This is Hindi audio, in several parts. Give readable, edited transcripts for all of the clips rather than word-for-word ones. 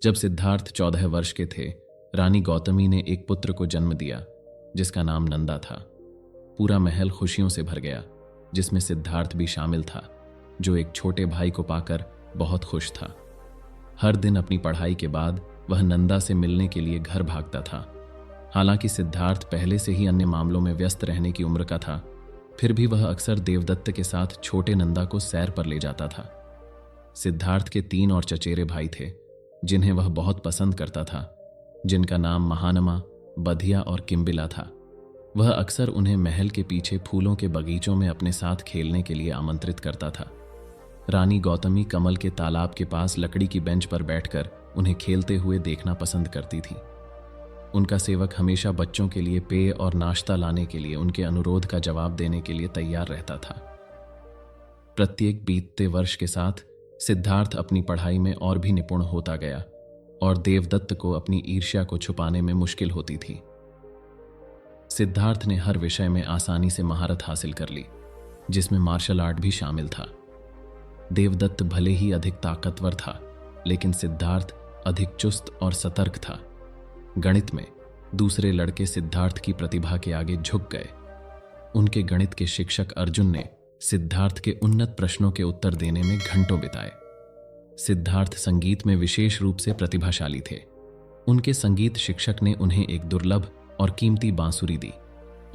जब सिद्धार्थ 14 वर्ष के थे, रानी गौतमी ने एक पुत्र को जन्म दिया जिसका नाम नंदा था। पूरा महल खुशियों से भर गया, जिसमें सिद्धार्थ भी शामिल था, जो एक छोटे भाई को पाकर बहुत खुश था। हर दिन अपनी पढ़ाई के बाद वह नंदा से मिलने के लिए घर भागता था। हालांकि सिद्धार्थ पहले से ही अन्य मामलों में व्यस्त रहने की उम्र का था, फिर भी वह अक्सर देवदत्त के साथ छोटे नंदा को सैर पर ले जाता था। सिद्धार्थ के 3 और चचेरे भाई थे, जिन्हें वह बहुत पसंद करता था, जिनका नाम महानमा, बधिया और किम्बिला था। वह अक्सर उन्हें महल के पीछे फूलों के बगीचों में अपने साथ खेलने के लिए आमंत्रित करता था। रानी गौतमी कमल के तालाब के पास लकड़ी की बेंच पर बैठकर उन्हें खेलते हुए देखना पसंद करती थी। उनका सेवक हमेशा बच्चों के लिए पेय और नाश्ता लाने के लिए उनके अनुरोध का जवाब देने के लिए तैयार रहता था। प्रत्येक बीतते वर्ष के साथ सिद्धार्थ अपनी पढ़ाई में और भी निपुण होता गया और देवदत्त को अपनी ईर्ष्या को छुपाने में मुश्किल होती थी। सिद्धार्थ ने हर विषय में आसानी से महारत हासिल कर ली, जिसमें मार्शल आर्ट भी शामिल था। देवदत्त भले ही अधिक ताकतवर था, लेकिन सिद्धार्थ अधिक चुस्त और सतर्क था। गणित में दूसरे लड़के सिद्धार्थ की प्रतिभा के आगे झुक गए। उनके गणित के शिक्षक अर्जुन ने सिद्धार्थ के उन्नत प्रश्नों के उत्तर देने में घंटों बिताए। सिद्धार्थ संगीत में विशेष रूप से प्रतिभाशाली थे। उनके संगीत शिक्षक ने उन्हें एक दुर्लभ और कीमती बांसुरी दी,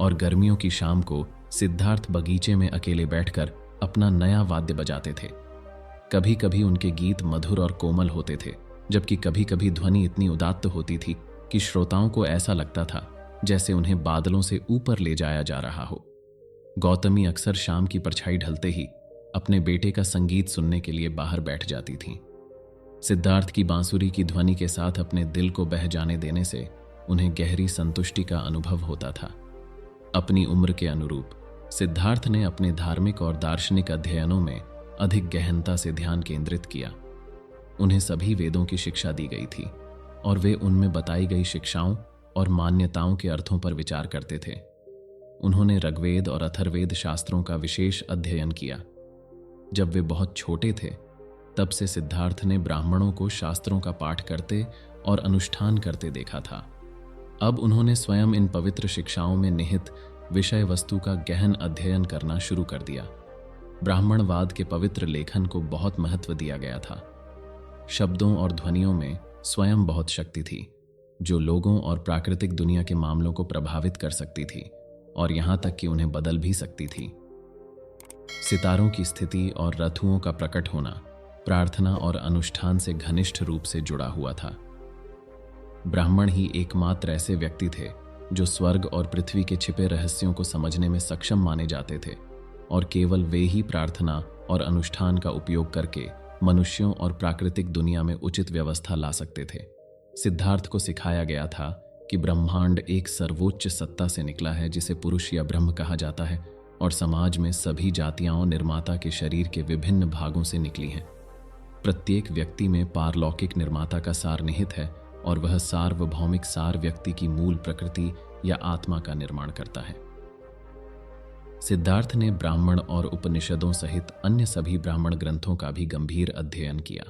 और गर्मियों की शाम को सिद्धार्थ बगीचे में अकेले बैठकर अपना नया वाद्य बजाते थे। कभी कभी उनके गीत मधुर और कोमल होते थे, जबकि कभी कभी ध्वनि इतनी उदात्त होती थी कि श्रोताओं को ऐसा लगता था जैसे उन्हें बादलों से ऊपर ले जाया जा रहा हो। गौतमी अक्सर शाम की परछाई ढलते ही अपने बेटे का संगीत सुनने के लिए बाहर बैठ जाती थीं। सिद्धार्थ की बांसुरी की ध्वनि के साथ अपने दिल को बह जाने देने से उन्हें गहरी संतुष्टि का अनुभव होता था। अपनी उम्र के अनुरूप सिद्धार्थ ने अपने धार्मिक और दार्शनिक अध्ययनों में अधिक गहनता से ध्यान केंद्रित किया। उन्हें सभी वेदों की शिक्षा दी गई थी और वे उनमें बताई गई शिक्षाओं और मान्यताओं के अर्थों पर विचार करते थे। उन्होंने ऋग्वेद और अथर्ववेद शास्त्रों का विशेष अध्ययन किया। जब वे बहुत छोटे थे, तब से सिद्धार्थ ने ब्राह्मणों को शास्त्रों का पाठ करते और अनुष्ठान करते देखा था। अब उन्होंने स्वयं इन पवित्र शिक्षाओं में निहित विषय वस्तु का गहन अध्ययन करना शुरू कर दिया। ब्राह्मणवाद के पवित्र लेखन को बहुत महत्व दिया गया था। शब्दों और ध्वनियों में स्वयं बहुत शक्ति थी, जो लोगों और प्राकृतिक दुनिया के मामलों को प्रभावित कर सकती थी और यहां तक कि उन्हें बदल भी सकती थी। सितारों की स्थिति और रथुओं का प्रकट होना प्रार्थना और अनुष्ठान से घनिष्ठ रूप से जुड़ा हुआ था। ब्राह्मण ही एकमात्र ऐसे व्यक्ति थे जो स्वर्ग और पृथ्वी के छिपे रहस्यों को समझने में सक्षम माने जाते थे, और केवल वे ही प्रार्थना और अनुष्ठान का उपयोग करके मनुष्यों और प्राकृतिक दुनिया में उचित व्यवस्था ला सकते थे। सिद्धार्थ को सिखाया गया था कि ब्रह्मांड एक सर्वोच्च सत्ता से निकला है, जिसे पुरुष या ब्रह्म कहा जाता है, और समाज में सभी जातियां निर्माता के शरीर के विभिन्न भागों से निकली हैं। प्रत्येक व्यक्ति में पारलौकिक निर्माता का सार निहित है, और वह सार्वभौमिक सार व्यक्ति की मूल प्रकृति या आत्मा का निर्माण करता है। सिद्धार्थ ने ब्राह्मण और उपनिषदों सहित अन्य सभी ब्राह्मण ग्रंथों का भी गंभीर अध्ययन किया।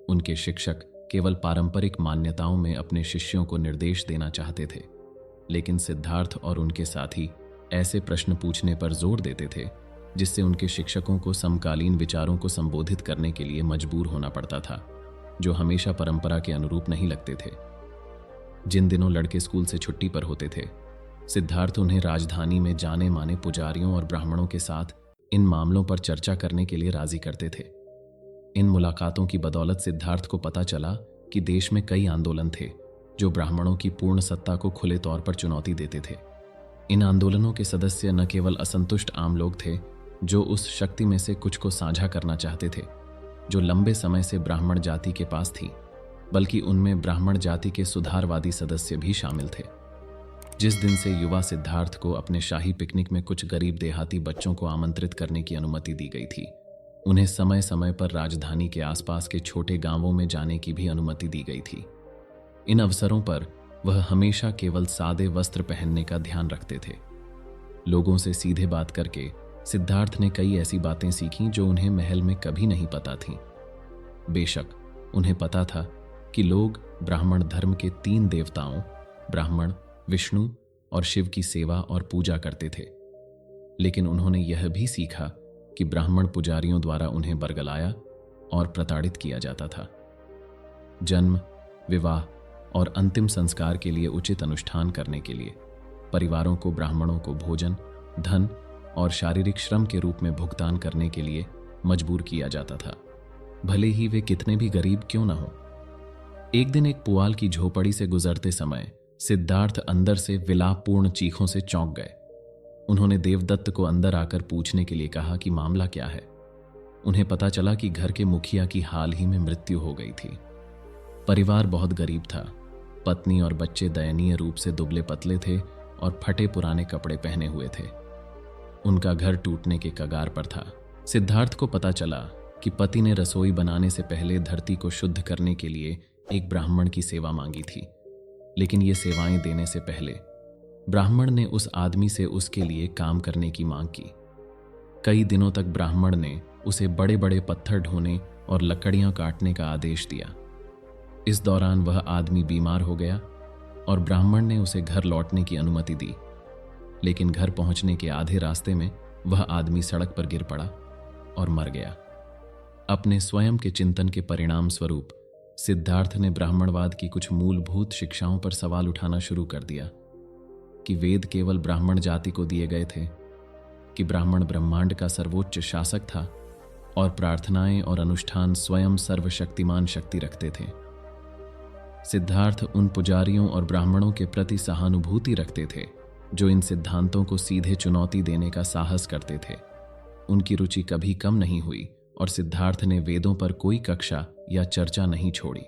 उनके शिक्षक केवल पारंपरिक मान्यताओं में अपने शिष्यों को निर्देश देना चाहते थे, लेकिन सिद्धार्थ और उनके साथी ऐसे प्रश्न पूछने पर जोर देते थे जिससे उनके शिक्षकों को समकालीन विचारों को संबोधित करने के लिए मजबूर होना पड़ता था, जो हमेशा परंपरा के अनुरूप नहीं लगते थे। जिन दिनों लड़के स्कूल से छुट्टी पर होते थे, सिद्धार्थ उन्हें राजधानी में जाने माने पुजारियों और ब्राह्मणों के साथ इन मामलों पर चर्चा करने के लिए राजी करते थे। इन मुलाकातों की बदौलत सिद्धार्थ को पता चला कि देश में कई आंदोलन थे जो ब्राह्मणों की पूर्ण सत्ता को खुले तौर पर चुनौती देते थे। इन आंदोलनों के सदस्य न केवल असंतुष्ट आम लोग थे जो उस शक्ति में से कुछ को साझा करना चाहते थे जो लंबे समय से ब्राह्मण जाति के पास थी, बल्कि उनमें ब्राह्मण जाति के सुधारवादी सदस्य भी शामिल थे। जिस दिन से युवा सिद्धार्थ को अपने शाही पिकनिक में कुछ गरीब देहाती बच्चों को आमंत्रित करने की अनुमति दी गई थी, उन्हें समय समय पर राजधानी के आसपास के छोटे गांवों में जाने की भी अनुमति दी गई थी। इन अवसरों पर वह हमेशा केवल सादे वस्त्र पहनने का ध्यान रखते थे। लोगों से सीधे बात करके सिद्धार्थ ने कई ऐसी बातें सीखीं जो उन्हें महल में कभी नहीं पता थीं। बेशक उन्हें पता था कि लोग ब्राह्मण धर्म के 3 देवताओं ब्राह्मण, विष्णु और शिव की सेवा और पूजा करते थे। लेकिन उन्होंने यह भी सीखा कि ब्राह्मण पुजारियों द्वारा उन्हें बरगलाया और प्रताड़ित किया जाता था। जन्म, विवाह और अंतिम संस्कार के लिए उचित अनुष्ठान करने के लिए परिवारों को ब्राह्मणों को भोजन, धन और शारीरिक श्रम के रूप में भुगतान करने के लिए मजबूर किया जाता था, भले ही वे कितने भी गरीब क्यों न हो। एक दिन एक पुआल की झोपड़ी से गुजरते समय सिद्धार्थ अंदर से विलापपूर्ण चीखों से चौंक गए। उन्होंने देवदत्त को अंदर आकर पूछने के लिए कहा कि मामला क्या है। उन्हें पता चला कि घर के मुखिया की हाल ही में मृत्यु हो गई थी। परिवार बहुत गरीब था। पत्नी और बच्चे दयनीय रूप से दुबले पतले थे और फटे पुराने कपड़े पहने हुए थे। उनका घर टूटने के कगार पर था। सिद्धार्थ को पता चला कि पति ने रसोई बनाने से पहले धरती को शुद्ध करने के लिए एक ब्राह्मण की सेवा मांगी थी, लेकिन ये सेवाएं देने से पहले ब्राह्मण ने उस आदमी से उसके लिए काम करने की मांग की। कई दिनों तक ब्राह्मण ने उसे बड़े बड़े पत्थर ढोने और लकड़ियां काटने का आदेश दिया। इस दौरान वह आदमी बीमार हो गया और ब्राह्मण ने उसे घर लौटने की अनुमति दी। लेकिन घर पहुंचने के आधे रास्ते में वह आदमी सड़क पर गिर पड़ा और मर गया। अपने स्वयं के चिंतन के परिणाम स्वरूप सिद्धार्थ ने ब्राह्मणवाद की कुछ मूलभूत शिक्षाओं पर सवाल उठाना शुरू कर दिया कि वेद केवल ब्राह्मण जाति को दिए गए थे, कि ब्राह्मण ब्रह्मांड का सर्वोच्च शासक था और प्रार्थनाएं और अनुष्ठान स्वयं सर्वशक्तिमान शक्ति रखते थे। सिद्धार्थ उन पुजारियों और ब्राह्मणों के प्रति सहानुभूति रखते थे जो इन सिद्धांतों को सीधे चुनौती देने का साहस करते थे। उनकी रुचि कभी कम नहीं हुई और सिद्धार्थ ने वेदों पर कोई कक्षा या चर्चा नहीं छोड़ी।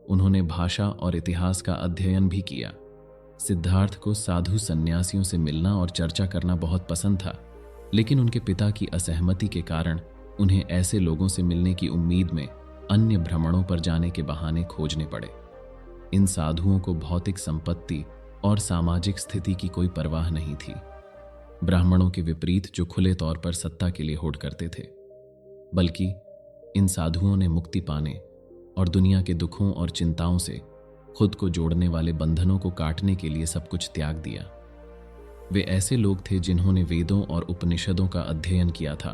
उन्होंने भाषा और इतिहास का अध्ययन भी किया। सिद्धार्थ को साधु सन्यासियों से मिलना और चर्चा करना बहुत पसंद था, लेकिन उनके पिता की असहमति के कारण उन्हें ऐसे लोगों से मिलने की उम्मीद में अन्य भ्रमणों पर जाने के बहाने खोजने पड़े। इन साधुओं को भौतिक संपत्ति और सामाजिक स्थिति की कोई परवाह नहीं थी, ब्राह्मणों के विपरीत जो खुले तौर पर सत्ता के लिए होड़ करते थे। बल्कि इन साधुओं ने मुक्ति पाने और दुनिया के दुखों और चिंताओं से खुद को जोड़ने वाले बंधनों को काटने के लिए सब कुछ त्याग दिया। वे ऐसे लोग थे जिन्होंने वेदों और उपनिषदों का अध्ययन किया था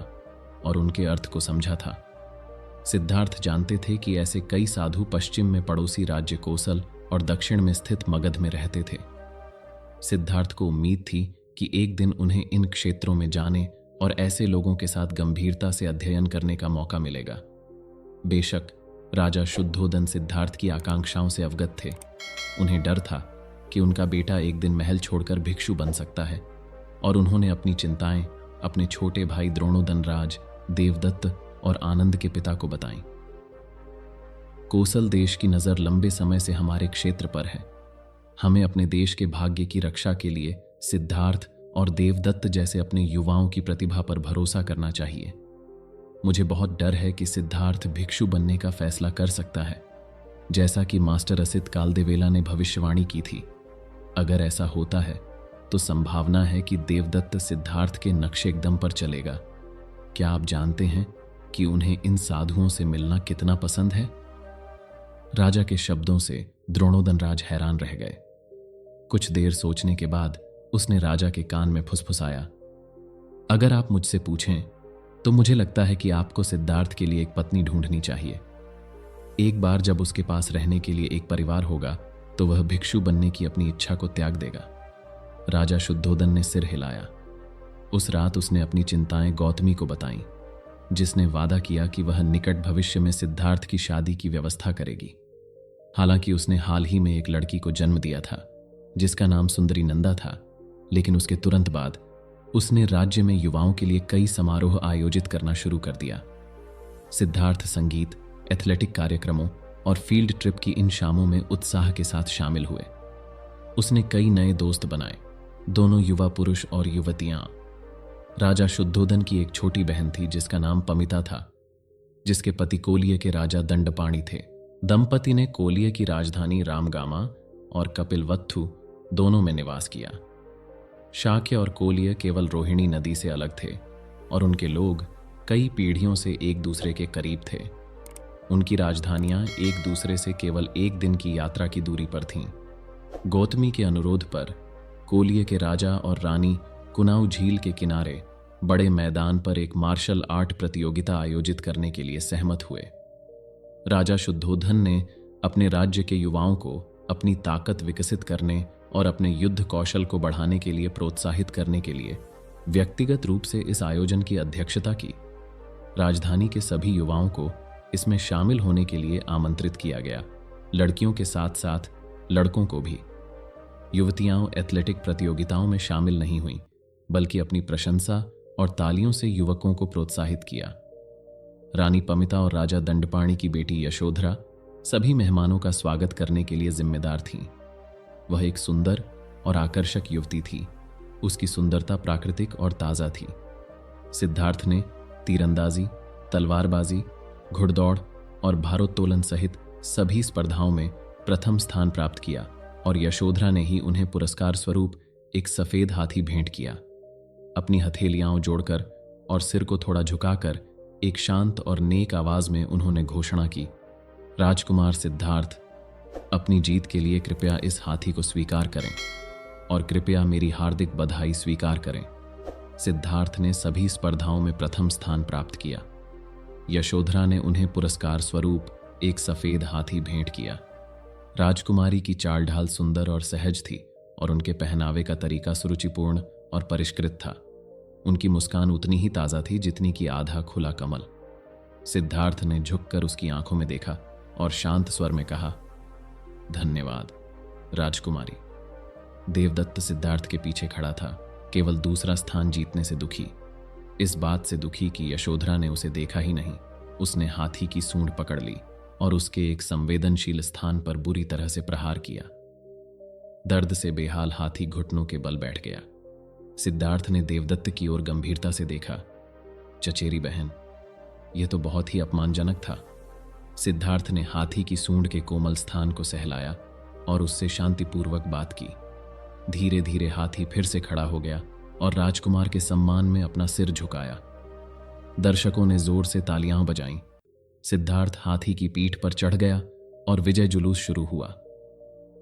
और उनके अर्थ को समझा था। सिद्धार्थ जानते थे कि ऐसे कई साधु पश्चिम में पड़ोसी राज्य कोसल और दक्षिण में स्थित मगध में रहते थे। सिद्धार्थ को उम्मीद थी कि एक दिन उन्हें इन क्षेत्रों में जाने और ऐसे लोगों के साथ गंभीरता से अध्ययन करने का मौका मिलेगा। बेशक राजा शुद्धोदन सिद्धार्थ की आकांक्षाओं से अवगत थे। उन्हें डर था कि उनका बेटा एक दिन महल छोड़कर भिक्षु बन सकता है, और उन्होंने अपनी चिंताएं अपने छोटे भाई द्रोणोदन राज, देवदत्त और आनंद के पिता को बताईं। कोसल देश की नज़र लंबे समय से हमारे क्षेत्र पर है। हमें अपने देश के भाग्य की रक्षा के लिए सिद्धार्थ और देवदत्त जैसे अपने युवाओं की प्रतिभा पर भरोसा करना चाहिए। मुझे बहुत डर है कि सिद्धार्थ भिक्षु बनने का फैसला कर सकता है, जैसा कि मास्टर असित कालदेवेला ने भविष्यवाणी की थी। अगर ऐसा होता है तो संभावना है कि देवदत्त सिद्धार्थ के नक्शे एकदम पर चलेगा। क्या आप जानते हैं कि उन्हें इन साधुओं से मिलना कितना पसंद है? राजा के शब्दों से द्रोणोदन राज हैरान रह गए। कुछ देर सोचने के बाद उसने राजा के कान में फुसफुसाया, अगर आप मुझसे पूछें तो मुझे लगता है कि आपको सिद्धार्थ के लिए एक पत्नी ढूंढनी चाहिए। एक बार जब उसके पास रहने के लिए एक परिवार होगा तो वह भिक्षु बनने की अपनी इच्छा को त्याग देगा। राजा शुद्धोदन ने सिर हिलाया। उस रात उसने अपनी चिंताएं गौतमी को बताईं, जिसने वादा किया कि वह निकट भविष्य में सिद्धार्थ की शादी की व्यवस्था करेगी। हालांकि उसने हाल ही में एक लड़की को जन्म दिया था जिसका नाम सुंदरी नंदा था, लेकिन उसके तुरंत बाद उसने राज्य में युवाओं के लिए कई समारोह आयोजित करना शुरू कर दिया। सिद्धार्थ संगीत, एथलेटिक कार्यक्रमों और फील्ड ट्रिप की इन शामों में उत्साह के साथ शामिल हुए। उसने कई नए दोस्त बनाए, दोनों युवा पुरुष और युवतियां। राजा शुद्धोदन की एक छोटी बहन थी जिसका नाम पमिता था, जिसके पति कोलिय के राजा दंडपाणि थे। दंपति ने कोलिय की राजधानी रामगामा और कपिलवत्थु दोनों में निवास किया। शाक्य और कोलिय केवल रोहिणी नदी से अलग थे और उनके लोग कई पीढ़ियों से एक दूसरे के करीब थे। उनकी राजधानियां एक दूसरे से केवल एक दिन की यात्रा की दूरी पर थीं। गौतमी के अनुरोध पर कोलिये के राजा और रानी कुनाऊ झील के किनारे बड़े मैदान पर एक मार्शल आर्ट प्रतियोगिता आयोजित करने के लिए सहमत हुए। राजा शुद्धोधन ने अपने राज्य के युवाओं को अपनी ताकत विकसित करने और अपने युद्ध कौशल को बढ़ाने के लिए प्रोत्साहित करने के लिए व्यक्तिगत रूप से इस आयोजन की अध्यक्षता की। राजधानी के सभी युवाओं को इसमें शामिल होने के लिए आमंत्रित किया गया, लड़कियों के साथ साथ लड़कों को भी। युवतियां एथलेटिक प्रतियोगिताओं में शामिल नहीं हुईं, बल्कि अपनी प्रशंसा और तालियों से युवकों को प्रोत्साहित किया। रानी पमिता और राजा दंडपाणि की बेटी यशोधरा सभी मेहमानों का स्वागत करने के लिए जिम्मेदार थीं। वह एक सुंदर और आकर्षक युवती थी। उसकी सुंदरता प्राकृतिक और ताज़ा थी। सिद्धार्थ ने तीरंदाजी, तलवारबाजी, घुड़दौड़ और भारोत्तोलन सहित सभी स्पर्धाओं में प्रथम स्थान प्राप्त किया और यशोधरा ने ही उन्हें पुरस्कार स्वरूप एक सफेद हाथी भेंट किया। अपनी हथेलियां जोड़कर और सिर को थोड़ा झुकाकर एक शांत और नेक आवाज में उन्होंने घोषणा की, राजकुमार सिद्धार्थ, अपनी जीत के लिए कृपया इस हाथी को स्वीकार करें और कृपया मेरी हार्दिक बधाई स्वीकार करें। सिद्धार्थ ने सभी स्पर्धाओं में प्रथम स्थान प्राप्त किया। यशोधरा ने उन्हें पुरस्कार स्वरूप एक सफेद हाथी भेंट किया। राजकुमारी की चाल ढाल सुंदर और सहज थी और उनके पहनावे का तरीका सुरुचिपूर्ण और परिष्कृत था। उनकी मुस्कान उतनी ही ताज़ा थी जितनी कि आधा खुला कमल। सिद्धार्थ ने झुककर उसकी आंखों में देखा और शांत स्वर में कहा, धन्यवाद राजकुमारी। देवदत्त सिद्धार्थ के पीछे खड़ा था, केवल दूसरा स्थान जीतने से दुखी। इस बात से दुखी कि यशोधरा ने उसे देखा ही नहीं। उसने हाथी की सूंड पकड़ ली और उसके एक संवेदनशील स्थान पर बुरी तरह से प्रहार किया। दर्द से बेहाल हाथी घुटनों के बल बैठ गया। सिद्धार्थ ने देवदत्त की ओर गंभीरता से देखा। चचेरी बहन, यह तो बहुत ही अपमानजनक था। सिद्धार्थ ने हाथी की सूंड के कोमल स्थान को सहलाया और उससे शांतिपूर्वक बात की। धीरे धीरे हाथी फिर से खड़ा हो गया और राजकुमार के सम्मान में अपना सिर झुकाया। दर्शकों ने जोर से तालियां बजाईं। सिद्धार्थ हाथी की पीठ पर चढ़ गया और विजय जुलूस शुरू हुआ।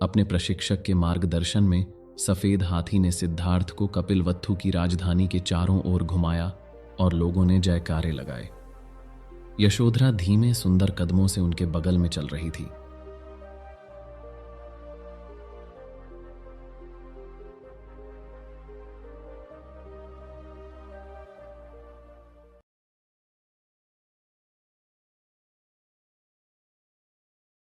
अपने प्रशिक्षक के मार्गदर्शन में सफेद हाथी ने सिद्धार्थ को कपिलवत्थु की राजधानी के चारों ओर घुमाया और लोगों ने जयकारे लगाए। यशोधरा धीमे सुंदर कदमों से उनके बगल में चल रही थी।